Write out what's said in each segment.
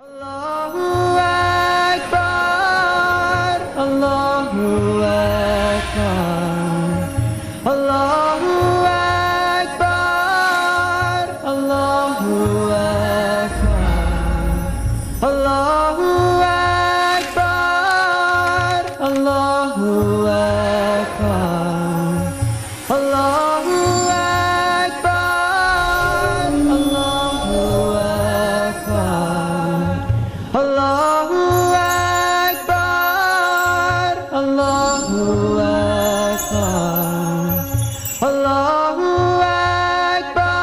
Allahu Akbar, Allahu Akbar, Allahu Akbar, Allahu Akbar, Allahu Akbar, Allahu Akbar, Allahu Akbar, Allahu Akbar, Allahu Akbar, Allahu Akbar, Allahu Akbar.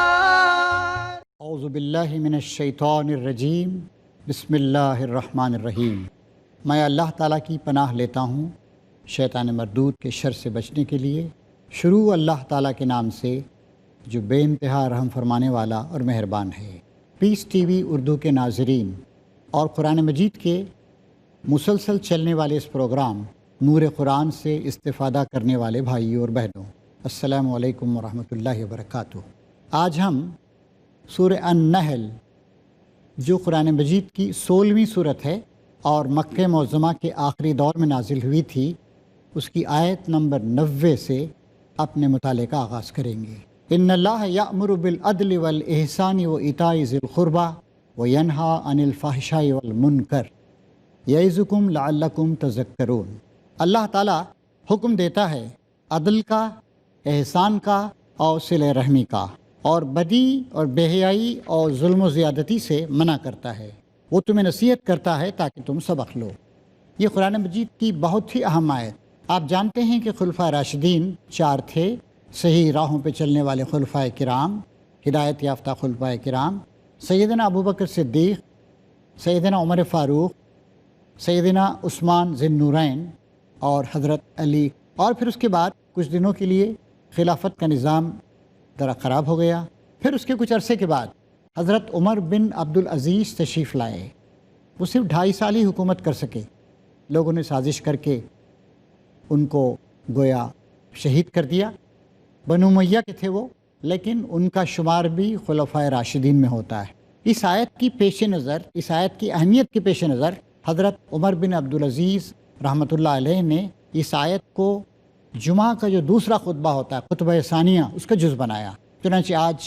اعوذ باللہ من الشیطان الرجیم بسم اللہ الرحمن الرحیم۔ میں اللہ تعالیٰ کی پناہ لیتا ہوں شیطان مردود کے شر سے بچنے کے لیے۔ شروع اللہ تعالیٰ کے نام سے جو بے انتہا رحم فرمانے والا اور مہربان ہے۔ پیس ٹی وی اردو کے ناظرین اور قرآن مجید کے مسلسل چلنے والے اس پروگرام نور قرآن سے استفادہ کرنے والے بھائیوں اور بہنوں، السلام علیکم ورحمۃ اللہ وبرکاتہ۔ آج ہم سورہ النحل جو قرآن مجید کی 16ویں صورت ہے اور مکہ معظمہ کے آخری دور میں نازل ہوئی تھی، اس کی آیت نمبر 90 سے اپنے مطالعے کا آغاز کریں گے۔ ان اللہ یأمر بالعدل والإحسان وإیتاء ذی القربى وینہی عن الفحشاء والمنکر یعظکم لعلکم تذکرون۔ اللہ تعالیٰ حکم دیتا ہے عدل کا، احسان کا اور صلہ رحمی کا، اور بدی اور بے حیائی اور ظلم و زیادتی سے منع کرتا ہے۔ وہ تمہیں نصیحت کرتا ہے تاکہ تم سبق لو۔ یہ قرآن مجید کی بہت ہی اہم آیت۔ آپ جانتے ہیں کہ خلفائے راشدین 4 تھے، صحیح راہوں پہ چلنے والے خلفائے کرام، ہدایت یافتہ خلفائے کرام، سیدنا ابوبکر صدیق، سیدنا عمر فاروق، سیدنا عثمان ذی النورین اور حضرت علی۔ اور پھر اس کے بعد کچھ دنوں کے لیے خلافت کا نظام ذرا خراب ہو گیا۔ پھر اس کے کچھ عرصے کے بعد حضرت عمر بن عبدالعزیز تشریف لائے۔ وہ صرف 2.5 سال ہی حکومت کر سکے۔ لوگوں نے سازش کر کے ان کو گویا شہید کر دیا۔ بنو امیہ کے تھے وہ، لیکن ان کا شمار بھی خلفائے راشدین میں ہوتا ہے۔ اس آیت کی پیش نظر، اس آیت کی اہمیت کے پیش نظر حضرت عمر بن عبدالعزیز رحمۃ اللہ علیہ نے اس آیت کو جمعہ کا جو دوسرا خطبہ ہوتا ہے، خطبہ ثانیہ، اس کا جز بنایا۔ چنانچہ آج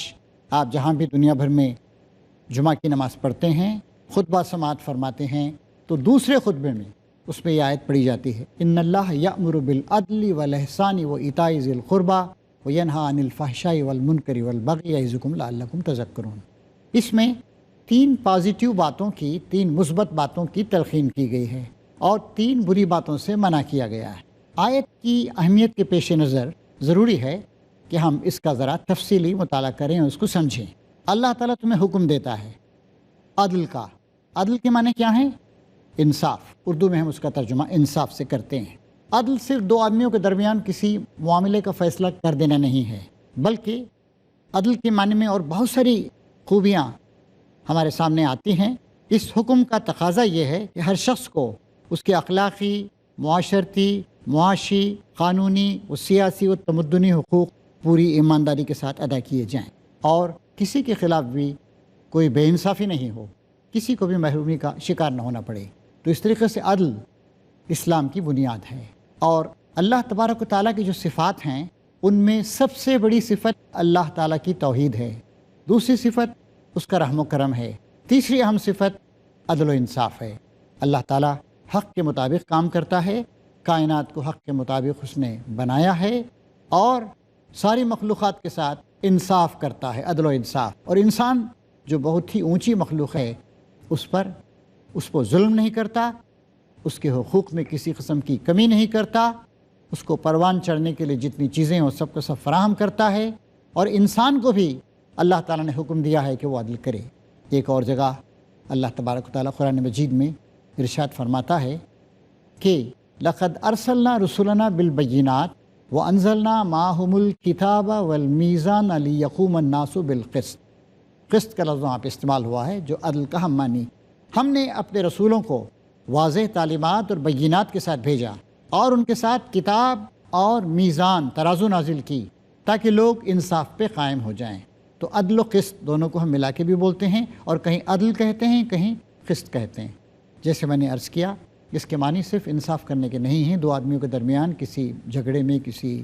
آپ جہاں بھی دنیا بھر میں جمعہ کی نماز پڑھتے ہیں، خطبہ سماعت فرماتے ہیں، تو دوسرے خطبے میں اس میں یہ آیت پڑھی جاتی ہے، ان اللہ یأمر بالعدل والاحسان وایتاء ذی القربى وینہی عن الفحشاء والمنکر والبغی یعظکم لعلکم تذکرون۔ اس میں 3 پازیٹیو باتوں کی، 3 مثبت باتوں کی تلقین کی گئی ہے اور 3 بری باتوں سے منع کیا گیا ہے۔ آیت کی اہمیت کے پیش نظر ضروری ہے کہ ہم اس کا ذرا تفصیلی مطالعہ کریں اور اس کو سمجھیں۔ اللہ تعالیٰ تمہیں حکم دیتا ہے عدل کا۔ عدل کے معنی کیا ہیں؟ انصاف۔ اردو میں ہم اس کا ترجمہ انصاف سے کرتے ہیں۔ عدل صرف 2 آدمیوں کے درمیان کسی معاملے کا فیصلہ کر دینا نہیں ہے، بلکہ عدل کے معنی میں اور بہت ساری خوبیاں ہمارے سامنے آتی ہیں۔ اس حکم کا تقاضا یہ ہے کہ ہر شخص کو اس کے اخلاقی، معاشرتی، معاشی، قانونی و سیاسی و تمدنی حقوق پوری ایمانداری کے ساتھ ادا کیے جائیں، اور کسی کے خلاف بھی کوئی بے انصافی نہیں ہو، کسی کو بھی محرومی کا شکار نہ ہونا پڑے۔ تو اس طریقے سے عدل اسلام کی بنیاد ہے۔ اور اللہ تبارک و تعالیٰ کی جو صفات ہیں، ان میں سب سے بڑی صفت اللہ تعالیٰ کی توحید ہے، دوسری صفت اس کا رحم و کرم ہے، تیسری اہم صفت عدل و انصاف ہے۔ اللہ تعالیٰ حق کے مطابق کام کرتا ہے، کائنات کو حق کے مطابق اس نے بنایا ہے، اور ساری مخلوقات کے ساتھ انصاف کرتا ہے، عدل و انصاف۔ اور انسان جو بہت ہی اونچی مخلوق ہے، اس کو ظلم نہیں کرتا، اس کے حقوق میں کسی قسم کی کمی نہیں کرتا، اس کو پروان چڑھنے کے لیے جتنی چیزیں ہیں وہ سب کو سب فراہم کرتا ہے، اور انسان کو بھی اللہ تعالیٰ نے حکم دیا ہے کہ وہ عدل کرے۔ ایک اور جگہ اللہ تبارک و تعالیٰ قرآن مجید میں ارشاد فرماتا ہے کہ لقد ارسلنا رسلنا بالبینات وانزلنا معهم الکتاب والمیزان لیقوم الناس بالقسط۔ قسط کا لفظ وہاں پہ استعمال ہوا ہے جو عدل کا ہم مانی۔ ہم نے اپنے رسولوں کو واضح تعلیمات اور بینات کے ساتھ بھیجا، اور ان کے ساتھ کتاب اور میزان ترازو نازل کی تاکہ لوگ انصاف پہ قائم ہو جائیں۔ تو عدل و قسط دونوں کو ہم ملا کے بھی بولتے ہیں، اور کہیں عدل کہتے ہیں، کہیں قسط کہتے ہیں۔ جیسے میں نے عرض کیا، اس کے معنی صرف انصاف کرنے کے نہیں ہیں دو آدمیوں کے درمیان کسی جھگڑے میں، کسی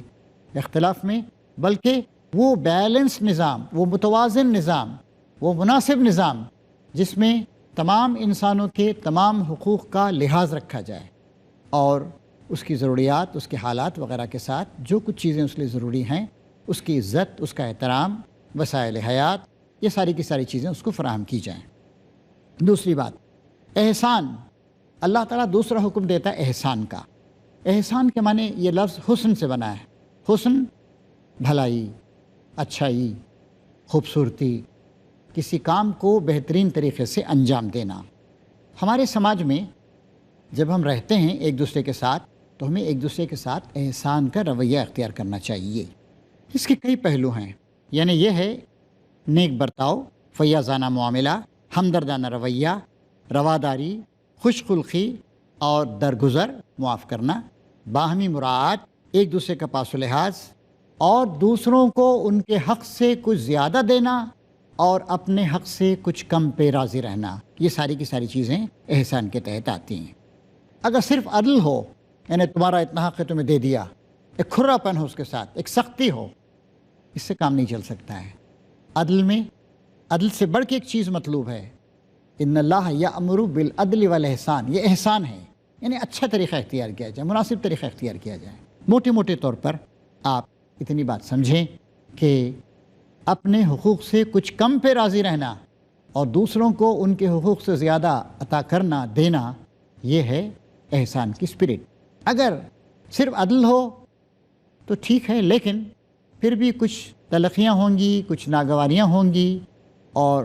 اختلاف میں، بلکہ وہ بیلنس نظام، وہ متوازن نظام، وہ مناسب نظام جس میں تمام انسانوں کے تمام حقوق کا لحاظ رکھا جائے اور اس کی ضروریات، اس کے حالات وغیرہ کے ساتھ جو کچھ چیزیں اس لیے ضروری ہیں، اس کی عزت، اس کا احترام، وسائل حیات، یہ ساری کی ساری چیزیں اس کو فراہم کی جائیں۔ دوسری بات، احسان۔ اللہ تعالیٰ دوسرا حکم دیتا ہے احسان کا۔ احسان کے معنی یہ لفظ حسن سے بنا ہے۔ حسن بھلائی، اچھائی، خوبصورتی، کسی کام کو بہترین طریقے سے انجام دینا۔ ہمارے سماج میں جب ہم رہتے ہیں ایک دوسرے کے ساتھ تو ہمیں ایک دوسرے کے ساتھ احسان کا رویہ اختیار کرنا چاہیے۔ اس کے کئی پہلو ہیں، یعنی یہ ہے نیک برتاؤ، فیاضانہ معاملہ، ہمدردانہ رویہ، رواداری، خوش خلقی اور درگزر، معاف کرنا، باہمی مراعات، ایک دوسرے کا پاس و لحاظ، اور دوسروں کو ان کے حق سے کچھ زیادہ دینا اور اپنے حق سے کچھ کم پہ راضی رہنا، یہ ساری کی ساری چیزیں احسان کے تحت آتی ہیں۔ اگر صرف عدل ہو، یعنی تمہارا اتنا حق ہے تمہیں دے دیا، ایک کھرا پن ہو اس کے ساتھ، ایک سختی ہو، اس سے کام نہیں چل سکتا ہے۔ عدل میں عدل سے بڑھ کے ایک چیز مطلوب ہے، ان اللہ یأمر بالعدل والاحسان، یہ احسان ہے، یعنی اچھا طریقہ اختیار کیا جائے، مناسب طریقہ اختیار کیا جائے۔ موٹے موٹے طور پر آپ اتنی بات سمجھیں کہ اپنے حقوق سے کچھ کم پہ راضی رہنا اور دوسروں کو ان کے حقوق سے زیادہ عطا کرنا، دینا، یہ ہے احسان کی اسپرٹ۔ اگر صرف عدل ہو تو ٹھیک ہے، لیکن پھر بھی کچھ تلخیاں ہوں گی، کچھ ناگواریاں ہوں گی اور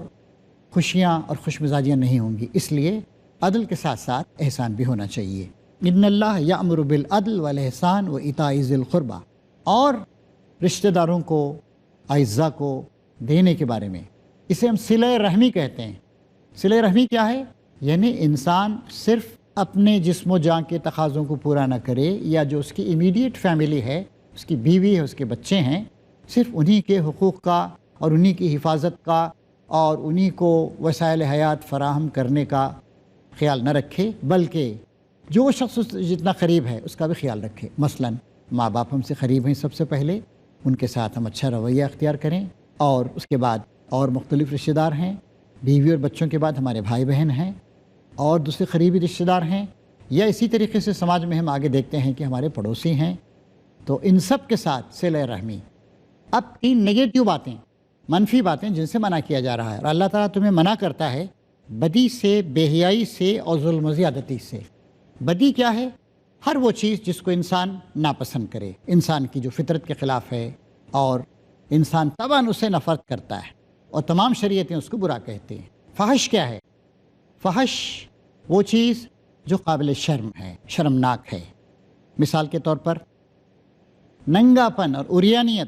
خوشیاں اور خوش مزاجیاں نہیں ہوں گی، اس لیے عدل کے ساتھ ساتھ احسان بھی ہونا چاہیے۔ ان اللہ یأمر بالعدل والاحسان وایتاء ذی القربی، اور رشتہ داروں کو، اعزاء کو دینے کے بارے میں، اسے ہم صلہ رحمی کہتے ہیں۔ صلہ رحمی کیا ہے؟ یعنی انسان صرف اپنے جسم و جان کے تقاضوں کو پورا نہ کرے، یا جو اس کی امیڈیٹ فیملی ہے، اس کی بیوی ہے، اس کے بچے ہیں، صرف انہی کے حقوق کا اور انہی کی حفاظت کا اور انہی کو وسائل حیات فراہم کرنے کا خیال نہ رکھے، بلکہ جو شخص اس سے جتنا قریب ہے اس کا بھی خیال رکھے۔ مثلا ماں باپ ہم سے قریب ہیں، سب سے پہلے ان کے ساتھ ہم اچھا رویہ اختیار کریں، اور اس کے بعد اور مختلف رشتہ دار ہیں، بیوی اور بچوں کے بعد ہمارے بھائی بہن ہیں اور دوسرے قریبی رشتہ دار ہیں، یا اسی طریقے سے سماج میں ہم آگے دیکھتے ہیں کہ ہمارے پڑوسی ہیں، تو ان سب کے ساتھ صلہ رحمی۔ اب تین نگیٹو باتیں، منفی باتیں جن سے منع کیا جا رہا ہے، اور اللہ تعالیٰ تمہیں منع کرتا ہے بدی سے، بے حیائی سے اور ظلم و زیادتی سے۔ بدی کیا ہے؟ ہر وہ چیز جس کو انسان ناپسند کرے، انسان کی جو فطرت کے خلاف ہے اور انسان طبعاً اسے نفرت کرتا ہے، اور تمام شریعتیں اس کو برا کہتے ہیں۔ فحش کیا ہے؟ فحش وہ چیز جو قابل شرم ہے، شرمناک ہے۔ مثال کے طور پر ننگا پن اور عریانیت،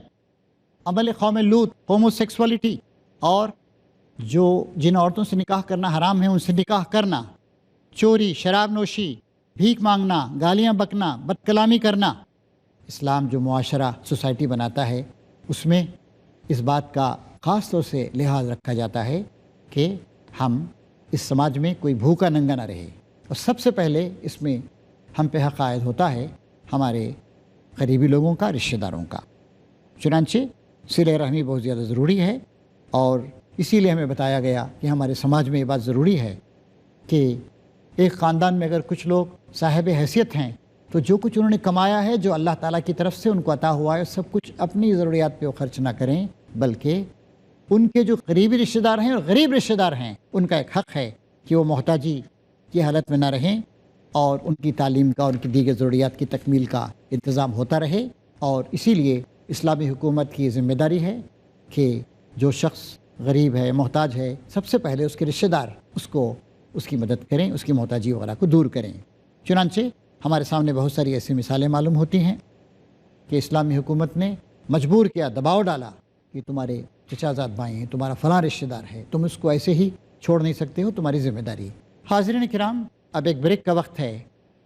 عمل قوم لوط، ہومو سیکسولیٹی، اور جو جن عورتوں سے نکاح کرنا حرام ہے ان سے نکاح کرنا، چوری، شراب نوشی، بھیک مانگنا، گالیاں بکنا، بد کلامی کرنا۔ اسلام جو معاشرہ، سوسائٹی بناتا ہے، اس میں اس بات کا خاص طور سے لحاظ رکھا جاتا ہے کہ ہم اس سماج میں کوئی بھوکا ننگا نہ رہے، اور سب سے پہلے اس میں ہم پہ حق عائد ہوتا ہے ہمارے قریبی لوگوں کا، رشتہ داروں کا۔ چنانچہ صلہ رحمی بہت زیادہ ضروری ہے، اور اسی لیے ہمیں بتایا گیا کہ ہمارے سماج میں یہ بات ضروری ہے کہ ایک خاندان میں اگر کچھ لوگ صاحب حیثیت ہیں تو جو کچھ انہوں نے کمایا ہے، جو اللہ تعالیٰ کی طرف سے ان کو عطا ہوا ہے، سب کچھ اپنی ضروریات پہ وہ خرچ نہ کریں، بلکہ ان کے جو قریبی رشتہ دار ہیں اور غریب رشتہ دار ہیں، ان کا ایک حق ہے کہ وہ محتاجی کی حالت میں نہ رہیں، اور ان کی تعلیم کا، ان کی دیگر ضروریات کی تکمیل کا انتظام ہوتا رہے۔ اور اسی لیے اسلامی حکومت کی ذمہ داری ہے کہ جو شخص غریب ہے، محتاج ہے، سب سے پہلے اس کے رشتہ دار اس کو، اس کی مدد کریں، اس کی محتاجی وغیرہ کو دور کریں۔ چنانچہ ہمارے سامنے بہت ساری ایسی مثالیں معلوم ہوتی ہیں کہ اسلامی حکومت نے مجبور کیا، دباؤ ڈالا کہ تمہارے چچا زاد بھائی ہیں، تمہارا فلاں رشتہ دار ہے، تم اس کو ایسے ہی چھوڑ نہیں سکتے ہو، تمہاری ذمہ داری۔ حاضرین کرام، اب ایک بریک کا وقت ہے،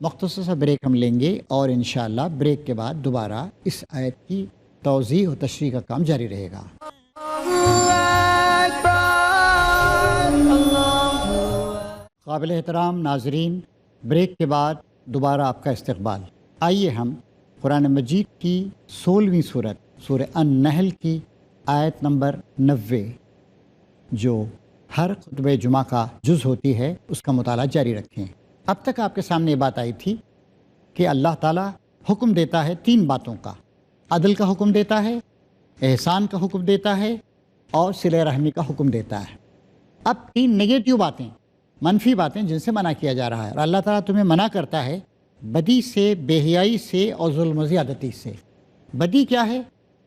مختصر سا بریک ہم لیں گے، اور انشاءاللہ بریک کے بعد دوبارہ اس آیت کی توضیح و تشریح کا کام جاری رہے گا۔ قابل احترام ناظرین، بریک کے بعد دوبارہ آپ کا استقبال۔ آئیے ہم قرآن مجید کی 16ویں صورت سورہ النحل کی آیت نمبر 90 جو ہر خطبہ جمعہ کا جز ہوتی ہے اس کا مطالعہ جاری رکھیں۔ اب تک آپ کے سامنے یہ بات آئی تھی کہ اللہ تعالیٰ حکم دیتا ہے 3 باتوں کا، عدل کا حکم دیتا ہے، احسان کا حکم دیتا ہے اور صلہ رحمی کا حکم دیتا ہے۔ اب 3 نگیٹیو باتیں، منفی باتیں جن سے منع کیا جا رہا ہے، اور اللہ تعالیٰ تمہیں منع کرتا ہے بدی سے، بے حیائی سے اور ظلم و زیادتی سے۔ بدی کیا ہے؟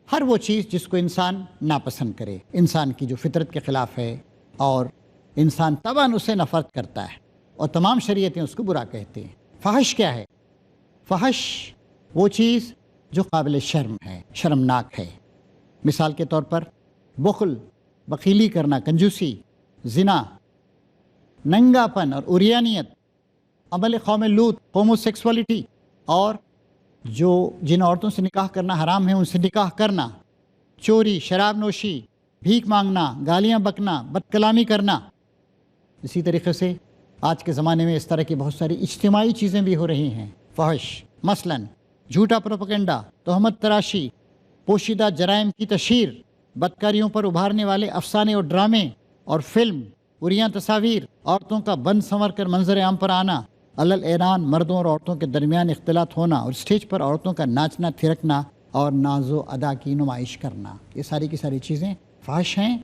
ہر وہ چیز جس کو انسان ناپسند کرے، انسان کی جو فطرت کے خلاف ہے اور انسان طبعاً اسے نفرت کرتا ہے، اور تمام شریعتیں اس کو برا کہتی ہیں۔ فحش کیا ہے؟ فحش وہ چیز جو قابل شرم ہے، شرمناک ہے۔ مثال کے طور پر بخل، بخیلی کرنا، کنجوسی، زنا، ننگا پن اور عریانیت، عمل قوم لوط، ہومو سیکسولیٹی، اور جن عورتوں سے نکاح کرنا حرام ہے ان سے نکاح کرنا، چوری، شراب نوشی، بھیک مانگنا، گالیاں بکنا، بد کلامی کرنا۔ اسی طریقے سے آج کے زمانے میں اس طرح کی بہت ساری اجتماعی چیزیں بھی ہو رہی ہیں فحش، مثلاً جھوٹا پروپیگنڈا، تہمت تراشی، پوشیدہ جرائم کی تشہیر، بدکاریوں پر ابھارنے والے افسانے اور ڈرامے اور فلم، عریاں تصاویر، عورتوں کا بند سنور کر منظر عام پر آنا، علل اعلان مردوں اور عورتوں کے درمیان اختلاط ہونا، اور اسٹیج پر عورتوں کا ناچنا تھرکنا اور ناز و ادا کی نمائش کرنا۔ یہ ساری کی ساری چیزیں فحش ہیں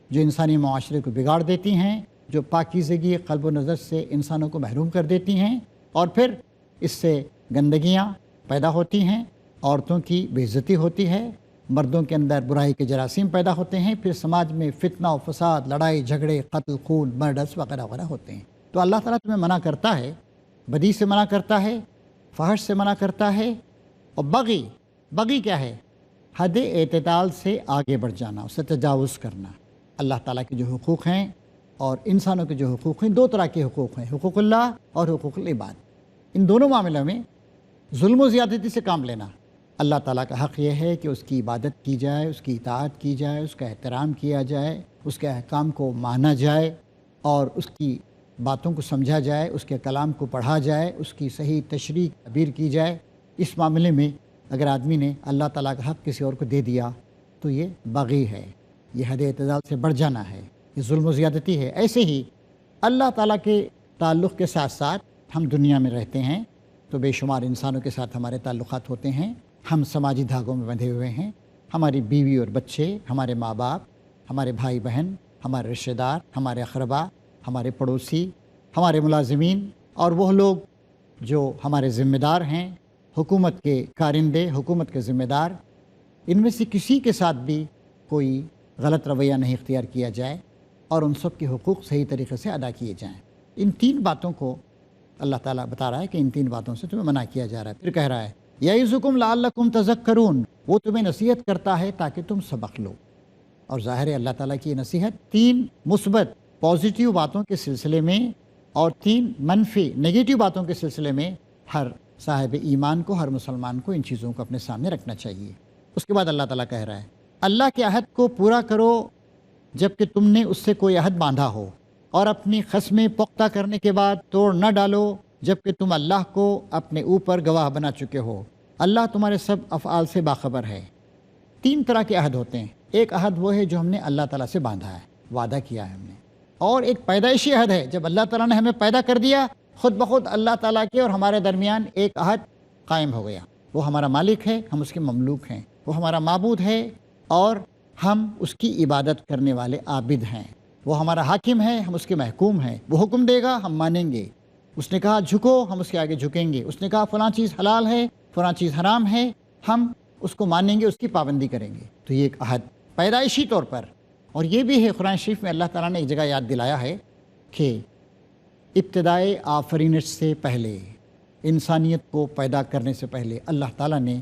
جو انسانی معاشرے کو بگاڑ دیتی ہیں، جو پاکیزگی قلب و نظر سے انسانوں کو محروم کر دیتی ہیں، اور پھر اس سے گندگیاں پیدا ہوتی ہیں، عورتوں کی بے عزتی ہوتی ہے، مردوں کے اندر برائی کے جراثیم پیدا ہوتے ہیں، پھر سماج میں فتنہ و فساد، لڑائی جھگڑے، قتل خون، مرڈرز وغیرہ وغیرہ ہوتے ہیں۔ تو اللہ تعالیٰ تمہیں منع کرتا ہے، بدی سے منع کرتا ہے، فحش سے منع کرتا ہے، اور بغی کیا ہے؟ حد اعتدال سے آگے بڑھ جانا، اسے تجاوز کرنا۔ اللہ تعالیٰ کے جو حقوق ہیں اور انسانوں کے جو حقوق ہیں، 2 طرح کے حقوق ہیں، حقوق اللہ اور حقوق العباد۔ ان دونوں معاملوں میں ظلم و زیادتی سے کام لینا۔ اللہ تعالیٰ کا حق یہ ہے کہ اس کی عبادت کی جائے، اس کی اطاعت کی جائے، اس کا احترام کیا جائے، اس کے احکام کو مانا جائے اور اس کی باتوں کو سمجھا جائے، اس کے کلام کو پڑھا جائے، اس کی صحیح تشریح تعبیر کی جائے۔ اس معاملے میں اگر آدمی نے اللہ تعالیٰ کا حق کسی اور کو دے دیا تو یہ بغی ہے، یہ حد اعتدال سے بڑھ جانا ہے، یہ ظلم و زیادتی ہے۔ ایسے ہی اللہ تعالیٰ کے تعلق کے ساتھ ساتھ ہم دنیا میں رہتے ہیں تو بے شمار انسانوں کے ساتھ ہمارے تعلقات ہوتے ہیں، ہم سماجی دھاگوں میں بندھے ہوئے ہیں، ہماری بیوی اور بچے، ہمارے ماں باپ، ہمارے بھائی بہن، ہمارے رشتہ دار، ہمارے اقربا، ہمارے پڑوسی، ہمارے ملازمین، اور وہ لوگ جو ہمارے ذمہ دار ہیں، حکومت کے کارندے، حکومت کے ذمہ دار۔ ان میں سے کسی کے ساتھ بھی کوئی غلط رویہ نہیں اختیار کیا جائے اور ان سب کے حقوق صحیح طریقے سے ادا کیے جائیں۔ ان 3 باتوں کو اللہ تعالیٰ بتا رہا ہے کہ ان 3 باتوں سے تمہیں منع کیا جا رہا ہے۔ پھر کہہ رہا ہے یعظکم لعلکم تذکرون، وہ تمہیں نصیحت کرتا ہے تاکہ تم سبق لو۔ اور ظاہر ہے اللہ تعالیٰ کی یہ نصیحت 3 مثبت پازیٹیو باتوں کے سلسلے میں اور 3 منفی نگیٹیو باتوں کے سلسلے میں ہر صاحب ایمان کو، ہر مسلمان کو ان چیزوں کو اپنے سامنے رکھنا چاہیے۔ اس کے بعد اللہ تعالیٰ کہہ رہا ہے اللہ کے عہد کو پورا کرو جب کہ تم نے اس سے کوئی عہد باندھا ہو، اور اپنی قسمیں پختہ کرنے کے بعد توڑ نہ ڈالو جب کہ تم اللہ کو اپنے اوپر گواہ بنا چکے ہو، اللہ تمہارے سب افعال سے باخبر ہے۔ 3 طرح کے عہد ہوتے ہیں۔ ایک عہد وہ ہے جو ہم نے اللہ تعالیٰ سے باندھا ہے، وعدہ کیا ہے ہم نے، اور ایک پیدائشی عہد ہے، جب اللہ تعالیٰ نے ہمیں پیدا کر دیا خود بخود اللہ تعالیٰ کے اور ہمارے درمیان ایک عہد قائم ہو گیا۔ وہ ہمارا مالک ہے، ہم اس کے مملوک ہیں، وہ ہمارا معبود ہے اور ہم اس کی عبادت کرنے والے عابد ہیں، وہ ہمارا حاکم ہے، ہم اس کے محکوم ہیں، وہ حکم دے گا ہم مانیں گے، اس نے کہا جھکو ہم اس کے آگے جھکیں گے، اس نے کہا فلاں چیز حلال ہے فلاں چیز حرام ہے، ہم اس کو مانیں گے، اس کی پابندی کریں گے۔ تو یہ ایک عہد پیدائشی طور پر، اور یہ بھی ہے قرآن شریف میں اللہ تعالیٰ نے ایک جگہ یاد دلایا ہے کہ ابتدائے آفرینش سے پہلے، انسانیت کو پیدا کرنے سے پہلے اللہ تعالیٰ نے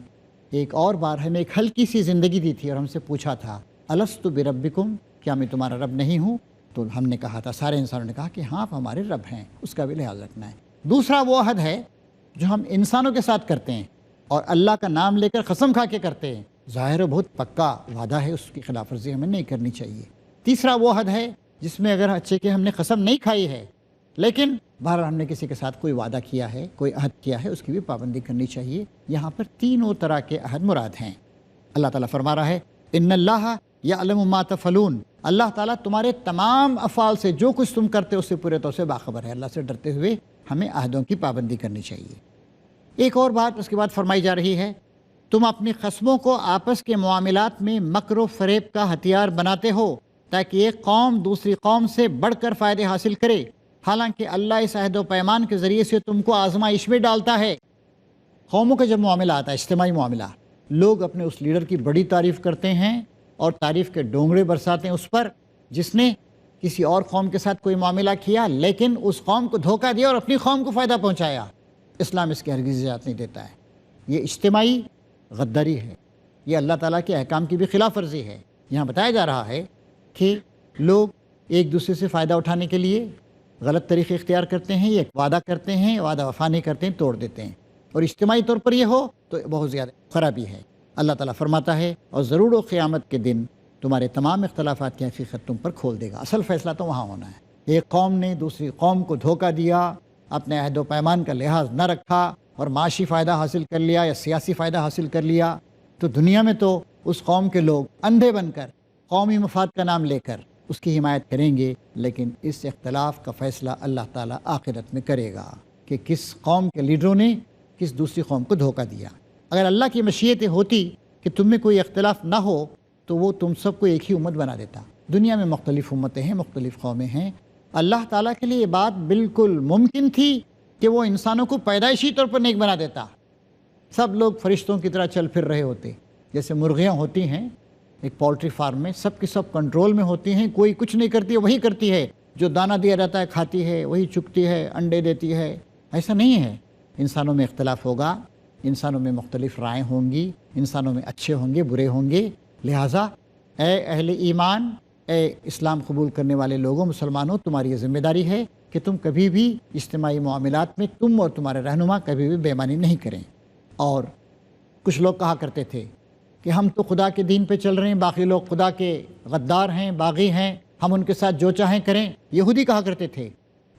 ایک اور بار ہمیں ایک ہلکی سی زندگی دی تھی اور ہم سے پوچھا تھا الست بربکم، کیا میں تمہارا رب نہیں ہوں؟ تو ہم نے کہا تھا، سارے انسانوں نے کہا کہ ہاں آپ ہمارے رب ہیں، اس کا بھی لحاظ رکھنا ہے۔ دوسرا وہ عہد ہے جو ہم انسانوں کے ساتھ کرتے ہیں اور اللہ کا نام لے کر قسم کھا کے کرتے ہیں، ظاہر بہت پکا وعدہ ہے، اس کی خلاف ورزی ہمیں نہیں کرنی چاہیے۔ تیسرا وہ عہد ہے جس میں اگر اچھے کہ ہم نے قسم نہیں کھائی ہے لیکن بہرحال ہم نے کسی کے ساتھ کوئی وعدہ کیا ہے، کوئی عہد کیا ہے، اس کی بھی پابندی کرنی چاہیے۔ یہاں پر تینوں طرح کے عہد مراد ہیں۔ اللہ تعالیٰ فرما رہا ہے ان اللہ یعلم ما تفعلون، اللہ تعالیٰ تمہارے تمام افعال سے، جو کچھ تم کرتے ہو اس سے پورے طور سے باخبر ہے۔ اللہ سے ڈرتے ہوئے ہمیں عہدوں کی پابندی کرنی چاہیے۔ ایک اور بات اس کے بعد فرمائی جا رہی ہے، تم اپنی قسموں کو آپس کے معاملات میں مکر و فریب کا ہتھیار بناتے ہو تاکہ ایک قوم دوسری قوم سے بڑھ کر فائدے حاصل کرے، حالانکہ اللہ اس عہد و پیمان کے ذریعے سے تم کو آزمائش میں ڈالتا ہے۔ قوموں کا جب معاملہ آتا ہے، اجتماعی معاملہ، لوگ اپنے اس لیڈر کی بڑی تعریف کرتے ہیں اور تعریف کے ڈونگڑے برساتے ہیں اس پر جس نے کسی اور قوم کے ساتھ کوئی معاملہ کیا لیکن اس قوم کو دھوکہ دیا اور اپنی قوم کو فائدہ پہنچایا۔ اسلام اس کی ہرگز اجازت نہیں دیتا ہے۔ یہ اجتماعی غداری ہے، یہ اللہ تعالیٰ کے احکام کی بھی خلاف ورزی ہے۔ یہاں بتایا جا رہا ہے کہ لوگ ایک دوسرے سے فائدہ اٹھانے کے لیے غلط طریقے اختیار کرتے ہیں، یہ وعدہ کرتے ہیں، وعدہ وفا نہیں کرتے ہیں، توڑ دیتے ہیں، اور اجتماعی طور پر یہ ہو تو بہت زیادہ خرابی ہے۔ اللہ تعالیٰ فرماتا ہے اور ضرور و قیامت کے دن تمہارے تمام اختلافات کی حقیقت تم پر کھول دے گا۔ اصل فیصلہ تو وہاں ہونا ہے۔ ایک قوم نے دوسری قوم کو دھوکہ دیا، اپنے عہد و پیمان کا لحاظ نہ رکھا اور معاشی فائدہ حاصل کر لیا یا سیاسی فائدہ حاصل کر لیا، تو دنیا میں تو اس قوم کے لوگ اندھے بن کر قومی مفاد کا نام لے کر اس کی حمایت کریں گے، لیکن اس اختلاف کا فیصلہ اللہ تعالیٰ آخرت میں کرے گا کہ کس قوم کے لیڈروں نے کس دوسری قوم کو دھوکہ دیا۔ اگر اللہ کی مشیت ہوتی کہ تم میں کوئی اختلاف نہ ہو تو وہ تم سب کو ایک ہی امت بنا دیتا۔ دنیا میں مختلف امتیں ہیں، مختلف قومیں ہیں۔ اللہ تعالیٰ کے لیے یہ بات بالکل ممکن تھی کہ وہ انسانوں کو پیدائشی طور پر نیک بنا دیتا، سب لوگ فرشتوں کی طرح چل پھر رہے ہوتے، جیسے مرغیاں ہوتی ہیں ایک پولٹری فارم میں، سب کی سب کنٹرول میں ہوتی ہیں، کوئی کچھ نہیں کرتی ہے، وہی کرتی ہے، جو دانہ دیا جاتا ہے کھاتی ہے، وہی چگتی ہے، انڈے دیتی ہے۔ ایسا نہیں ہے، انسانوں میں اختلاف ہوگا، انسانوں میں مختلف رائے ہوں گی، انسانوں میں اچھے ہوں گے، برے ہوں گے۔ لہٰذا اے اہل ایمان، اے اسلام قبول کرنے والے لوگوں، مسلمانوں، تمہاری یہ ذمہ داری ہے کہ تم کبھی بھی اجتماعی معاملات میں تم اور تمہارے رہنما کبھی بھی بے ایمانی نہیں کریں۔ اور کچھ لوگ کہا کرتے تھے کہ ہم تو خدا کے دین پہ چل رہے ہیں، باقی لوگ خدا کے غدار ہیں، باغی ہیں، ہم ان کے ساتھ جو چاہیں کریں۔ یہودی کہا کرتے تھے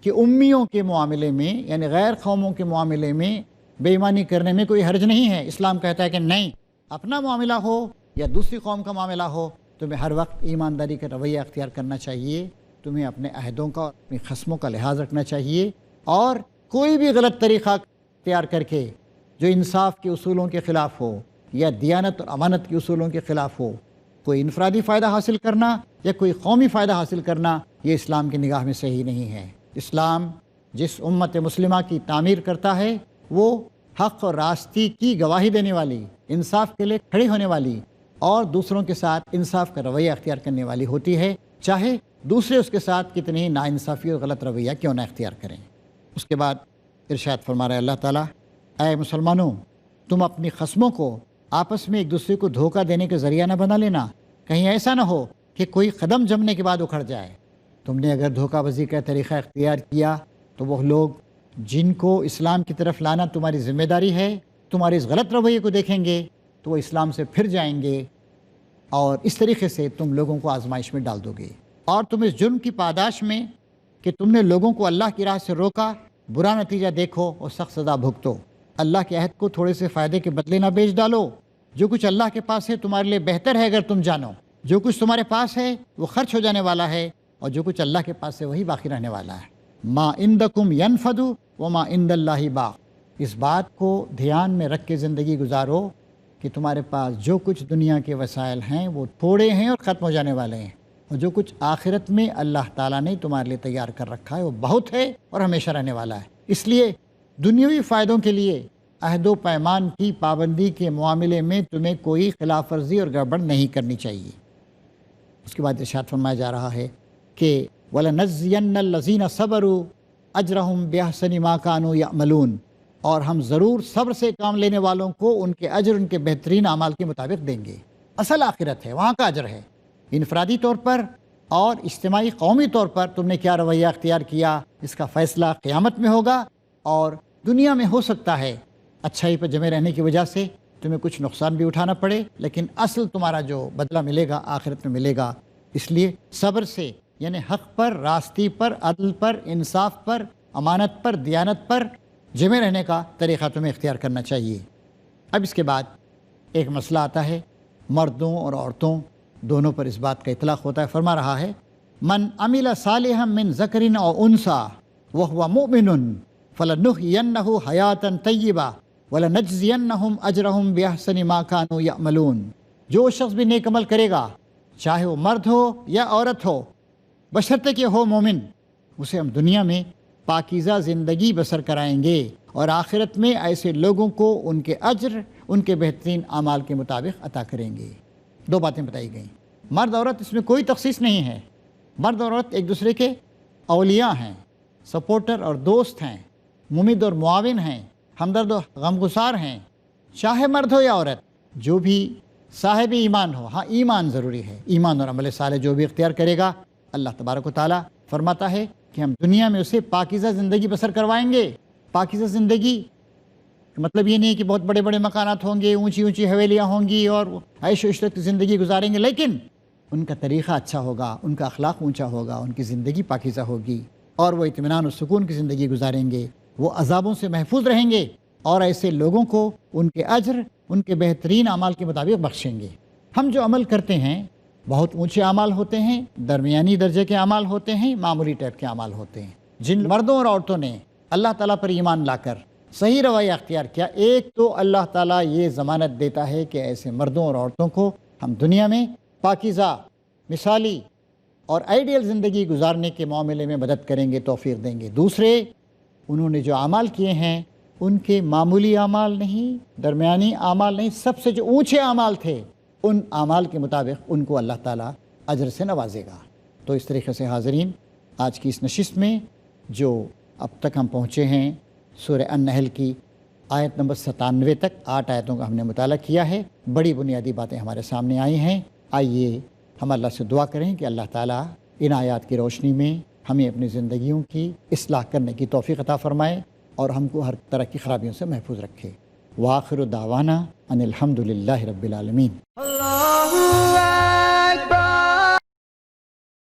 کہ امیوں کے معاملے میں، یعنی غیر قوموں کے معاملے میں بے ایمانی کرنے میں کوئی حرج نہیں ہے۔ اسلام کہتا ہے کہ نہیں، اپنا معاملہ ہو یا دوسری قوم کا معاملہ ہو، تمہیں ہر وقت ایمانداری کا رویہ اختیار کرنا چاہیے، تمہیں اپنے عہدوں کا، اپنی قسموں کا لحاظ رکھنا چاہیے، اور کوئی بھی غلط طریقہ اختیار کر کے جو انصاف کے اصولوں کے خلاف ہو یا دیانت اور امانت کے اصولوں کے خلاف ہو، کوئی انفرادی فائدہ حاصل کرنا یا کوئی قومی فائدہ حاصل کرنا، یہ اسلام کی نگاہ میں صحیح نہیں ہے۔ اسلام جس امت مسلمہ کی تعمیر کرتا ہے وہ حق اور راستی کی گواہی دینے والی، انصاف کے لیے کھڑی ہونے والی اور دوسروں کے ساتھ انصاف کا رویہ اختیار کرنے والی ہوتی ہے، چاہے دوسرے اس کے ساتھ کتنی ہی ناانصافی اور غلط رویہ کیوں نہ اختیار کریں۔ اس کے بعد ارشاد فرما رہا ہے اللہ تعالیٰ، اے مسلمانوں، تم اپنی قسموں کو آپس میں ایک دوسرے کو دھوکہ دینے کا ذریعہ نہ بنا لینا، کہیں ایسا نہ ہو کہ کوئی قدم جمنے کے بعد اکھڑ جائے۔ تم نے اگر دھوکہ بازی کا طریقہ اختیار کیا تو وہ لوگ جن کو اسلام کی طرف لانا تمہاری ذمہ داری ہے، تمہارے اس غلط رویے کو دیکھیں گے تو وہ اسلام سے پھر جائیں گے، اور اس طریقے سے تم لوگوں کو آزمائش میں ڈال دو گے۔ اور تم اس جرم کی پاداش میں کہ تم نے لوگوں کو اللہ کی راہ سے روکا، برا نتیجہ دیکھو اور سخت سزا بھگتو۔ اللہ کے عہد کو تھوڑے سے فائدے کے بدلے نہ بیچ ڈالو۔ جو کچھ اللہ کے پاس ہے تمہارے لیے بہتر ہے اگر تم جانو۔ جو کچھ تمہارے پاس ہے وہ خرچ ہو جانے والا ہے، اور جو کچھ اللہ کے پاس ہے وہی باقی رہنے والا ہے۔ ما عندکم ینفد وما عند اللہ باق۔ اس بات کو دھیان میں رکھ کے زندگی گزارو کہ تمہارے پاس جو کچھ دنیا کے وسائل ہیں وہ تھوڑے ہیں اور ختم ہو جانے والے ہیں، اور جو کچھ آخرت میں اللہ تعالیٰ نے تمہارے لیے تیار کر رکھا ہے وہ بہت ہے اور ہمیشہ رہنے والا ہے۔ اس لیے دنیاوی فائدوں کے لیے عہد و پیمان کی پابندی کے معاملے میں تمہیں کوئی خلاف ورزی اور گڑبڑ نہیں کرنی چاہیے۔ اس کے بعد ارشاد فرمایا جا رہا ہے کہ وَلَنَجْزِيَنَّ الَّذِينَ صَبَرُوا أَجْرَهُمْ بِأَحْسَنِ مَا كَانُوا يَعْمَلُونَ، اور ہم ضرور صبر سے کام لینے والوں کو ان کے اجر ان کے بہترین اعمال کے مطابق دیں گے۔ اصل آخرت ہے، وہاں کا اجر ہے۔ انفرادی طور پر اور اجتماعی قومی طور پر تم نے کیا رویہ اختیار کیا، اس کا فیصلہ قیامت میں ہوگا، اور دنیا میں ہو سکتا ہے اچھائی پر جمے رہنے کی وجہ سے تمہیں کچھ نقصان بھی اٹھانا پڑے، لیکن اصل تمہارا جو بدلہ ملے گا آخرت میں ملے گا۔ اس لیے صبر سے یعنی حق پر، راستی پر، عدل پر، انصاف پر، امانت پر، دیانت پر جمے رہنے کا طریقہ تمہیں اختیار کرنا چاہیے۔ اب اس کے بعد ایک مسئلہ آتا ہے، مردوں اور عورتوں دونوں پر اس بات کا اطلاق ہوتا ہے۔ فرما رہا ہے من عمل صالحا من ذکر او انثی وهو مؤمن فلنحینہ حیاتا طیبہ ولنجزینہم اجرہم باحسن ما كانوا یعملون۔ جو شخص بھی نیک عمل کرے گا، چاہے وہ مرد ہو یا عورت ہو، بشرطے کہ ہو مومن، اسے ہم دنیا میں پاکیزہ زندگی بسر کرائیں گے اور آخرت میں ایسے لوگوں کو ان کے اجر ان کے بہترین اعمال کے مطابق عطا کریں گے۔ دو باتیں بتائی گئیں، مرد عورت اس میں کوئی تخصیص نہیں ہے، مرد اور عورت ایک دوسرے کے اولیاء ہیں، سپورٹر اور دوست ہیں، ممد اور معاون ہیں، ہمدرد و غمگسار ہیں، چاہے مرد ہو یا عورت، جو بھی صاحب ایمان ہو۔ ہاں ایمان ضروری ہے، ایمان اور عمل صالح جو بھی اختیار کرے گا، اللہ تبارک و تعالیٰ فرماتا ہے کہ ہم دنیا میں اسے پاکیزہ زندگی بسر کروائیں گے۔ پاکیزہ زندگی مطلب یہ نہیں کہ بہت بڑے بڑے مکانات ہوں گے، اونچی اونچی حویلیاں ہوں گی اور عیش و عشرت کی زندگی گزاریں گے، لیکن ان کا طریقہ اچھا ہوگا، ان کا اخلاق اونچا ہوگا، ان کی زندگی پاکیزہ ہوگی اور وہ اطمینان و سکون کی زندگی گزاریں گے، وہ عذابوں سے محفوظ رہیں گے اور ایسے لوگوں کو ان کے اجر ان کے بہترین اعمال کے مطابق بخشیں گے۔ ہم جو عمل کرتے ہیں بہت اونچے اعمال ہوتے ہیں، درمیانی درجے کے اعمال ہوتے ہیں، معمولی ٹائپ کے اعمال ہوتے ہیں۔ جن مردوں اور عورتوں نے اللہ تعالیٰ پر ایمان لا کر صحیح رویہ اختیار کیا، ایک تو اللہ تعالیٰ یہ ضمانت دیتا ہے کہ ایسے مردوں اور عورتوں کو ہم دنیا میں پاکیزہ، مثالی اور آئیڈیل زندگی گزارنے کے معاملے میں مدد کریں گے، توفیق دیں گے۔ دوسرے، انہوں نے جو اعمال کیے ہیں ان کے معمولی اعمال نہیں، درمیانی اعمال نہیں، سب سے جو اونچے اعمال تھے ان اعمال کے مطابق ان کو اللہ تعالیٰ اجر سے نوازے گا۔ تو اس طریقے سے حاضرین، آج کی اس نشست میں جو اب تک ہم پہنچے ہیں سورہ النحل کی آیت نمبر 97 تک 8 آیتوں کا ہم نے مطالعہ کیا ہے، بڑی بنیادی باتیں ہمارے سامنے آئی ہیں۔ آئیے ہم اللہ سے دعا کریں کہ اللہ تعالیٰ ان آیات کی روشنی میں ہمیں اپنی زندگیوں کی اصلاح کرنے کی توفیق عطا فرمائے اور ہم کو ہر طرح کی خرابیوں سے محفوظ رکھے۔ وآخر دعوانا ان الحمد للہ رب العالمین۔